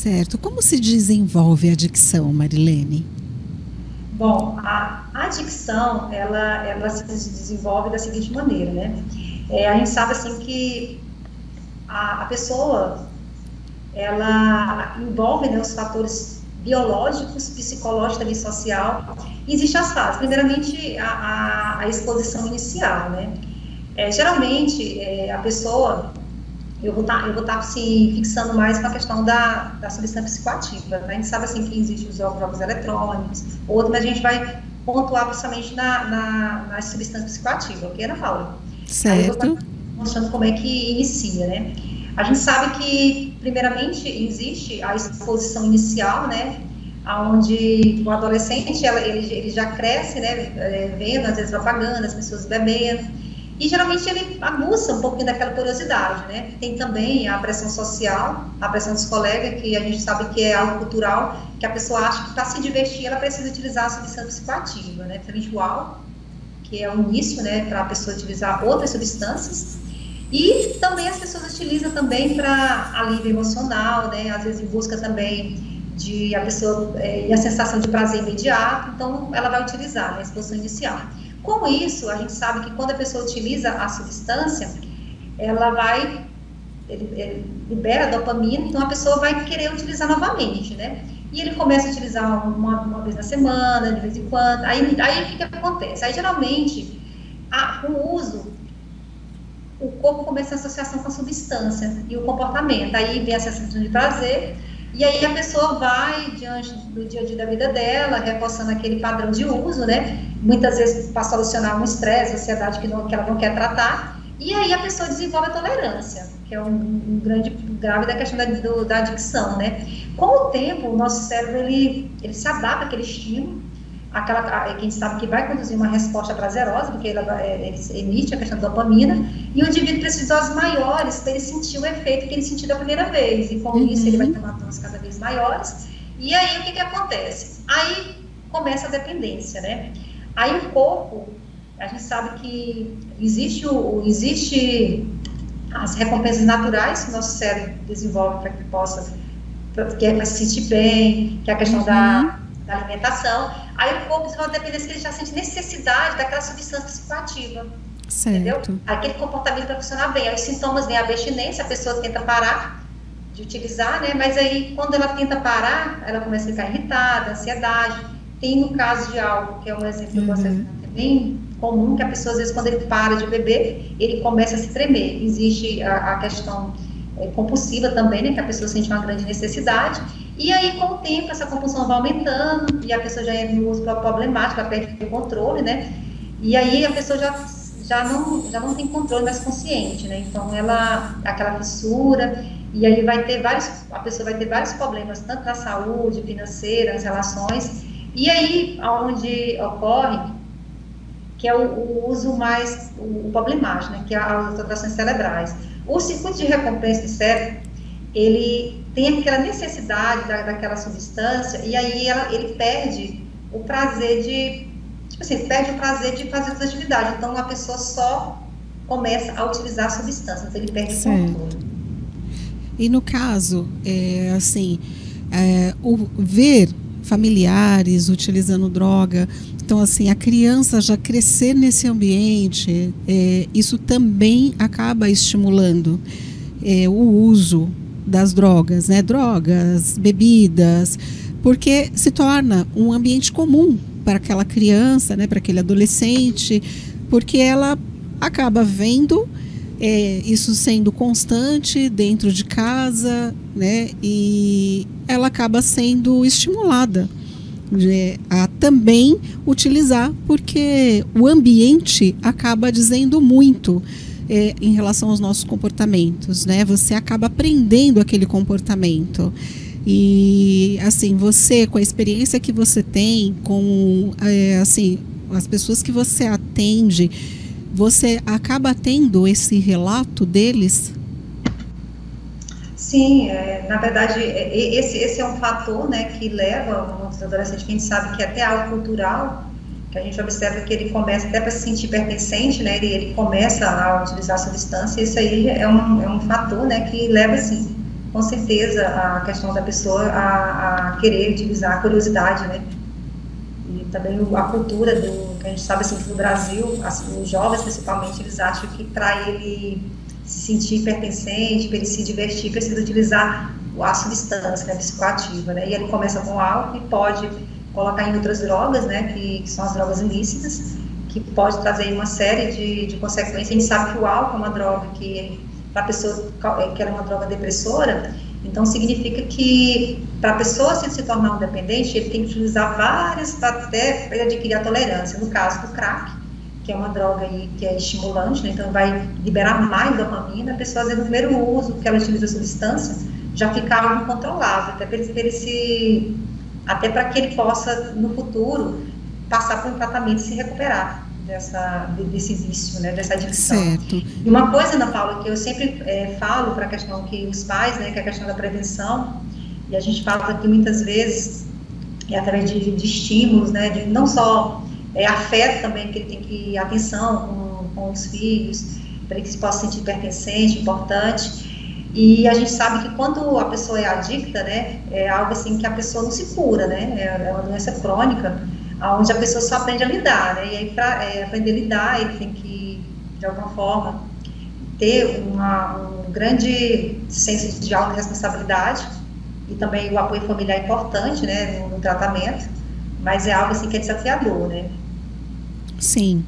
Certo. Como se desenvolve a adicção, Marilene? Bom, a adicção, ela se desenvolve da seguinte maneira, né? A gente sabe, assim, que a pessoa, ela envolve, né, os fatores biológicos, psicológicos e social. E existem as fases. Primeiramente, a exposição inicial, né? Geralmente, a pessoa, eu vou estar se fixando mais com a questão da substância psicoativa, né? A gente sabe, assim, que existem os jogos eletrônicos, outros, mas a gente vai pontuar principalmente nas substâncias psicoativas, ok, Ana Paula? Aí eu vou estar Certo? mostrando como é que inicia, né? A gente sabe que, primeiramente, existe a exposição inicial, né? Onde o adolescente, ele já cresce, né? Vendo, às vezes, propaganda, as pessoas bebendo. E, geralmente, ele aguça um pouquinho daquela curiosidade, né? Tem também a pressão social, a pressão dos colegas, que a gente sabe que é algo cultural, que a pessoa acha que para se divertir, ela precisa utilizar a substância psicoativa, né? Frente ao álcool, que é o início, né? Para a pessoa utilizar outras substâncias. E também as pessoas utilizam também para alívio emocional, né? Às vezes em busca também de a pessoa e a sensação de prazer imediato, então ela vai utilizar, né, a exposição inicial. Com isso, a gente sabe que quando a pessoa utiliza a substância, ela vai, ele libera a dopamina, então a pessoa vai querer utilizar novamente, né? E ele começa a utilizar uma vez na semana, de vez em quando, aí o que acontece? Aí geralmente, com o uso, o corpo começa a associação com a substância e o comportamento, aí vem a sensação de prazer, e aí a pessoa vai, diante do dia a dia da vida dela, reforçando aquele padrão de uso, né? Muitas vezes para solucionar um estresse, ansiedade que ela não quer tratar, e aí a pessoa desenvolve a tolerância, que é um grande grave da questão da adicção, né? Com o tempo, o nosso cérebro, ele se adapta àquele estímulo, que a gente sabe que vai conduzir uma resposta prazerosa, porque ele emite a questão da dopamina, e o indivíduo precisa de doses maiores para ele sentir o efeito que ele sentiu da primeira vez, e com isso ele vai tomar doses cada vez maiores, e aí o que acontece? Aí começa a dependência, né? Aí o corpo, a gente sabe que existe as recompensas naturais que o nosso cérebro desenvolve para que possa, que é para se sentir bem, que é a questão da alimentação. Aí o corpo desenvolve dependência, que ele já sente necessidade daquela substância psicoativa, entendeu? Aquele comportamento para funcionar bem. Aí os sintomas vêm a abstinência, a pessoa tenta parar de utilizar, né? Mas aí quando ela tenta parar, ela começa a ficar irritada, ansiedade. Tem no caso de álcool, que é um exemplo que eu gosto de dar, que é bem comum, que a pessoa, às vezes, quando ele para de beber, ele começa a se tremer. Existe a questão compulsiva também, né, que a pessoa sente uma grande necessidade, e aí, com o tempo, essa compulsão vai aumentando, e a pessoa já é no uso problemático, ela perde o controle, né, e aí a pessoa já não tem controle mais consciente, né, então aquela fissura, e aí a pessoa vai ter vários problemas, tanto na saúde, financeira, nas relações, e aí, onde ocorre, que é o uso mais, o problemático, né, que é as alterações cerebrais. O circuito de recompensa do cérebro, ele tem aquela necessidade daquela substância, e aí ele perde o prazer perde o prazer de fazer as atividades. Então, a pessoa só começa a utilizar a substância, então ele perde o controle. E no caso, o ver familiares utilizando droga, então assim, a criança já crescer nesse ambiente, isso também acaba estimulando o uso das drogas, né? Drogas, bebidas, porque se torna um ambiente comum para aquela criança, né? Para aquele adolescente, porque ela acaba vendo isso sendo constante dentro de casa, né? E ela acaba sendo estimulada a também utilizar, porque o ambiente acaba dizendo muito em relação aos nossos comportamentos, né? Você acaba aprendendo aquele comportamento. E assim, você, com a experiência que você tem, com as pessoas que você atende, você acaba tendo esse relato deles? Sim, na verdade, esse é um fator, né, que leva muitos adolescentes, que a gente sabe que é até algo cultural, que a gente observa que ele começa até para se sentir pertencente, né, ele começa a utilizar a substância, isso aí é um fator, né, que leva, assim, com certeza, a questão da pessoa a querer utilizar a curiosidade, né? E também a cultura que a gente sabe, assim, no Brasil, assim, os jovens, principalmente, eles acham que para ele se sentir pertencente, para ele se divertir, precisa utilizar a substância, né, psicoativa, né? E ele começa com álcool e pode colocar em outras drogas, né, que são as drogas ilícitas, que pode trazer uma série de consequências. A gente sabe que o álcool é uma droga que, para a pessoa que ela é uma droga depressora, então significa que para a pessoa se tornar um dependente, ele tem que utilizar várias até ele adquirir a tolerância. No caso do crack, que é uma droga aí que é estimulante, né, então vai liberar mais dopamina, a pessoa, às vezes, no primeiro uso que ela utiliza a substância, já fica algo incontrolável, até para que ele possa, no futuro, passar por um tratamento e se recuperar desse vício, né, dessa adicção. Certo. E uma coisa, Ana Paula, que eu sempre falo para a questão que os pais, né, que é a questão da prevenção, e a gente fala aqui muitas vezes, através de estímulos, né, de não só afeto também, que ele tem que atenção com os filhos, para que se possa sentir pertencente, importante. E a gente sabe que quando a pessoa é adicta, né, é algo assim que a pessoa não se cura, né, é uma doença crônica, onde a pessoa só aprende a lidar, né, e aí para aprender a lidar, ele tem que, de alguma forma, ter um grande senso de autorresponsabilidade, e também o apoio familiar é importante, né, no tratamento, mas é algo assim que é desafiador, né. Sim.